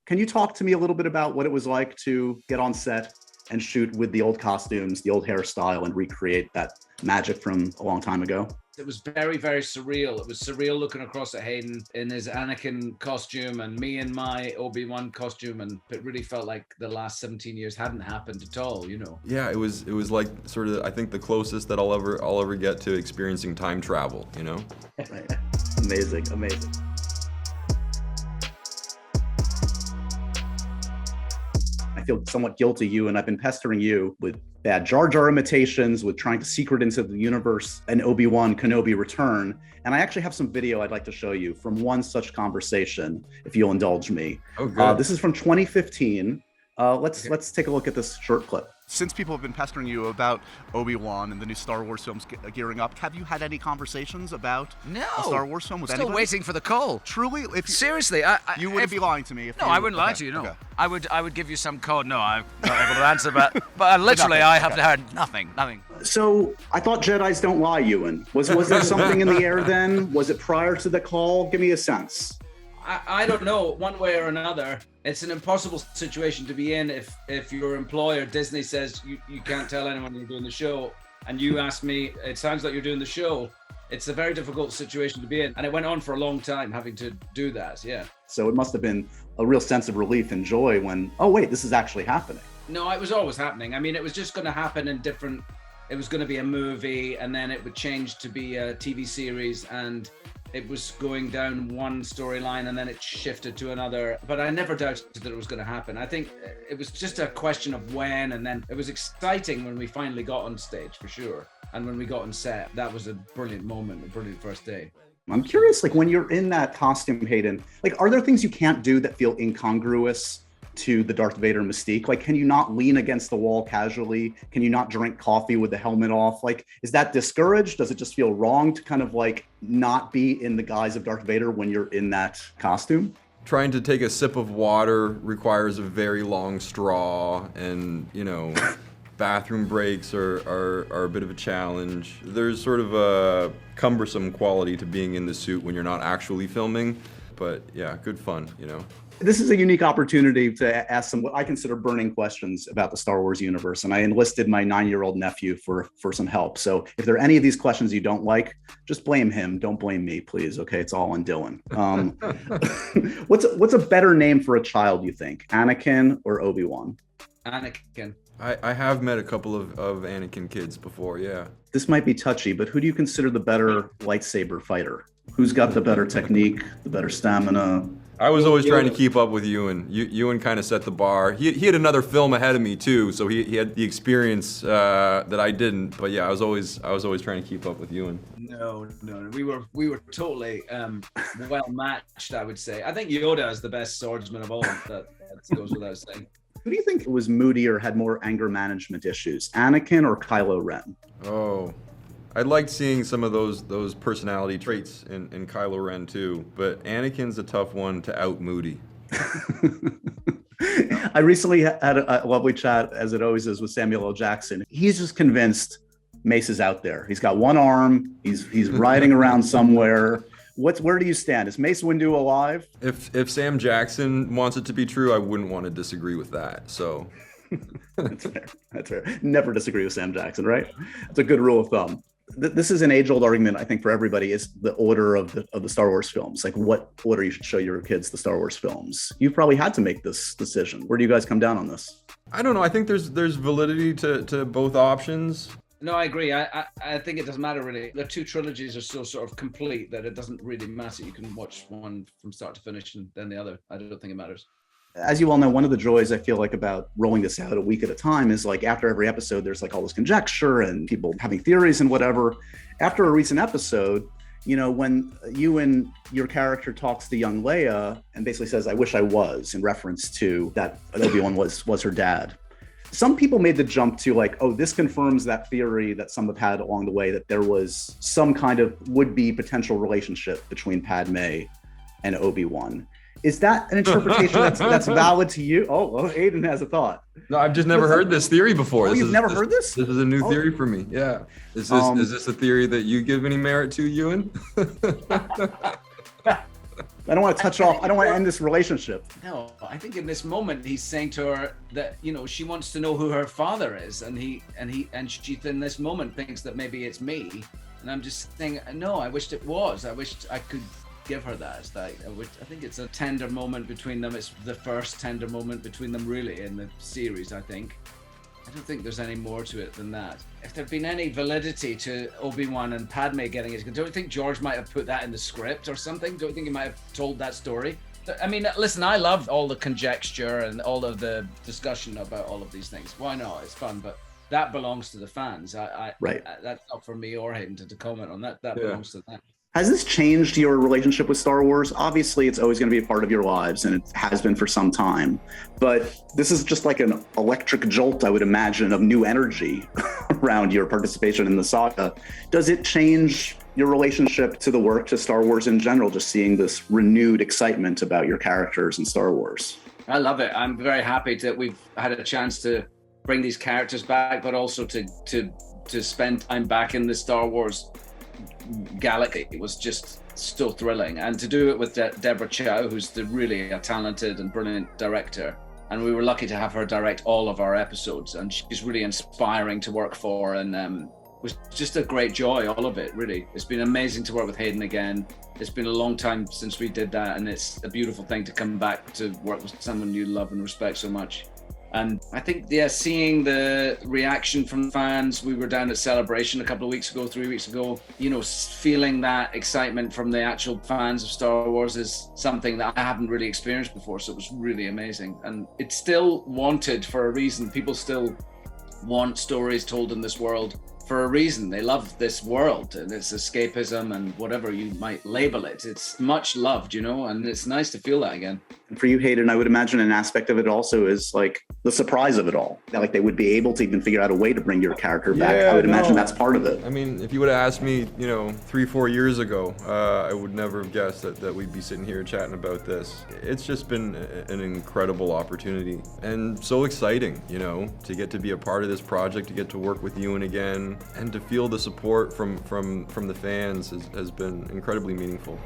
Can you talk to me a little bit about what it was like to get on set and shoot with the old costumes, the old hairstyle, and recreate that magic from a long time ago? It was very, very surreal. It was surreal looking across at Hayden in his Anakin costume and me in my Obi-Wan costume, and it really felt like the last 17 years hadn't happened at all, you know. Yeah, it was like sort of, I think, the closest that I'll ever get to experiencing time travel, you know? Right. Amazing, amazing. I feel somewhat guilty, Ewan. I've been pestering you with bad Jar Jar imitations, with trying to secret into the universe an Obi-Wan Kenobi return. And I actually have some video I'd like to show you from one such conversation, if you'll indulge me. Oh, good. This is from 2015. Let's take a look at this short clip. Since people have been pestering you about Obi-Wan and the new Star Wars films gearing up, have you had any conversations about a Star Wars film with Still anybody? waiting for the call. Truly? Seriously, You wouldn't be lying to me. No, I wouldn't lie to you, no. Okay. I would give you some code. No, I'm not able to answer, but literally I have heard nothing. So I thought Jedis don't lie, Ewan. Was there something in the air then? Was it prior to the call? Give me a sense. I don't know, one way or another. It's an impossible situation to be in if your employer, Disney, says you can't tell anyone you're doing the show, and you ask me, it sounds like you're doing the show. It's a very difficult situation to be in, and it went on for a long time having to do that, yeah. So it must have been a real sense of relief and joy when, oh wait, this is actually happening. No, it was always happening. I mean, it was just going to happen in different, it was going to be a movie, and then it would change to be a TV series, and it was going down one storyline and then it shifted to another, but I never doubted that it was going to happen. I think it was just a question of when, and then it was exciting when we finally got on stage, for sure. And when we got on set, that was a brilliant moment, a brilliant first day. I'm curious, like when you're in that costume, Hayden, like are there things you can't do that feel incongruous to the Darth Vader mystique? Like, can you not lean against the wall casually? Can you not drink coffee with the helmet off? Like, is that discouraged? Does it just feel wrong to kind of like not be in the guise of Darth Vader when you're in that costume? Trying to take a sip of water requires a very long straw, and, you know, bathroom breaks are a bit of a challenge. There's sort of a cumbersome quality to being in the suit when you're not actually filming, but yeah, good fun, you know. This is a unique opportunity to ask some what I consider burning questions about the Star Wars universe, and I enlisted my 9-year-old nephew for some help. So if there are any of these questions you don't like, just blame him. Don't blame me, please. Okay, it's all on Dylan. What's a better name for a child, you think? Anakin or Obi-Wan? Anakin. I have met a couple of Anakin kids before, yeah. This might be touchy, but who do you consider the better lightsaber fighter? Who's got the better technique, the better stamina? I was always trying to keep up with Ewan. Ewan kind of set the bar. He had another film ahead of me too, so he had the experience that I didn't. But yeah, I was always trying to keep up with Ewan. No, we were totally well matched, I would say. I think Yoda is the best swordsman of all. That goes without saying. Who do you think was moodier, had more anger management issues, Anakin or Kylo Ren? Oh, I liked seeing some of those personality traits in Kylo Ren too, but Anakin's a tough one to out moody. I recently had a lovely chat, as it always is, with Samuel L. Jackson. He's just convinced Mace is out there. He's got one arm. He's riding around somewhere. Where do you stand? Is Mace Windu alive? If Sam Jackson wants it to be true, I wouldn't want to disagree with that. So That's fair. Never disagree with Sam Jackson, right? It's a good rule of thumb. This is an age-old argument, I think, for everybody, is the order of the Star Wars films. Like what order you should show your kids the Star Wars films. You've probably had to make this decision. Where do you guys come down on this? I don't know. I think there's validity to both options. No, I agree. I think it doesn't matter really. The two trilogies are so sort of complete that it doesn't really matter. You can watch one from start to finish and then the other. I don't think it matters. As you all know, one of the joys I feel like about rolling this out a week at a time is like after every episode, there's like all this conjecture and people having theories and whatever. After a recent episode, you know, when you and your character talks to young Leia and basically says, "I wish I was," in reference to that Obi-Wan was her dad. Some people made the jump to like, oh, this confirms that theory that some have had along the way, that there was some kind of would-be potential relationship between Padme and Obi-Wan. Is that an interpretation that's valid to you? Oh, well, Hayden has a thought. No, I've just never heard this theory before. Oh, you've never heard this? This is a new theory for me. Yeah. Is this a theory that you give any merit to, Ewan? I don't want to touch off. I don't want to end this relationship. No, I think in this moment he's saying to her that, you know, she wants to know who her father is, and she in this moment thinks that maybe it's me, and I'm just saying, no, I wished it was. I wished I could give her that. I think it's a tender moment between them. It's the first tender moment between them really in the series, I think. I don't think there's any more to it than that. If there'd been any validity to Obi-Wan and Padme getting it, don't you think George might have put that in the script or something? Don't you think he might have told that story? I mean, listen, I love all the conjecture and all of the discussion about all of these things. Why not? It's fun, but that belongs to the fans. Right. That's not for me or Hayden to comment on that. That belongs to them. Has this changed your relationship with Star Wars? Obviously, it's always going to be a part of your lives, and it has been for some time. But this is just like an electric jolt, I would imagine, of new energy around your participation in the saga. Does it change your relationship to the work, to Star Wars in general, just seeing this renewed excitement about your characters in Star Wars? I love it. I'm very happy that we've had a chance to bring these characters back, but also to spend time back in the Star Wars galaxy. It was just so thrilling, and to do it with Deborah Chow, who's really a talented and brilliant director, and we were lucky to have her direct all of our episodes, and she's really inspiring to work for, and was just a great joy, all of it, really. It's been amazing to work with Hayden again. It's been a long time since we did that, and it's a beautiful thing to come back to work with someone you love and respect so much. And I think, seeing the reaction from fans, we were down at Celebration a couple of weeks ago, 3 weeks ago, you know, feeling that excitement from the actual fans of Star Wars is something that I haven't really experienced before. So it was really amazing. And it's still wanted for a reason. People still want stories told in this world for a reason. They love this world and its escapism and whatever you might label it. It's much loved, you know, and it's nice to feel that again. And for you, Hayden, I would imagine an aspect of it also is like the surprise of it all. That, like, they would be able to even figure out a way to bring your character back. I would imagine that's part of it. I mean, if you would have asked me, 3-4 years ago, I would never have guessed that we'd be sitting here chatting about this. It's just been an incredible opportunity and so exciting, to get to be a part of this project, to get to work with Ewan again, and to feel the support from the fans has been incredibly meaningful.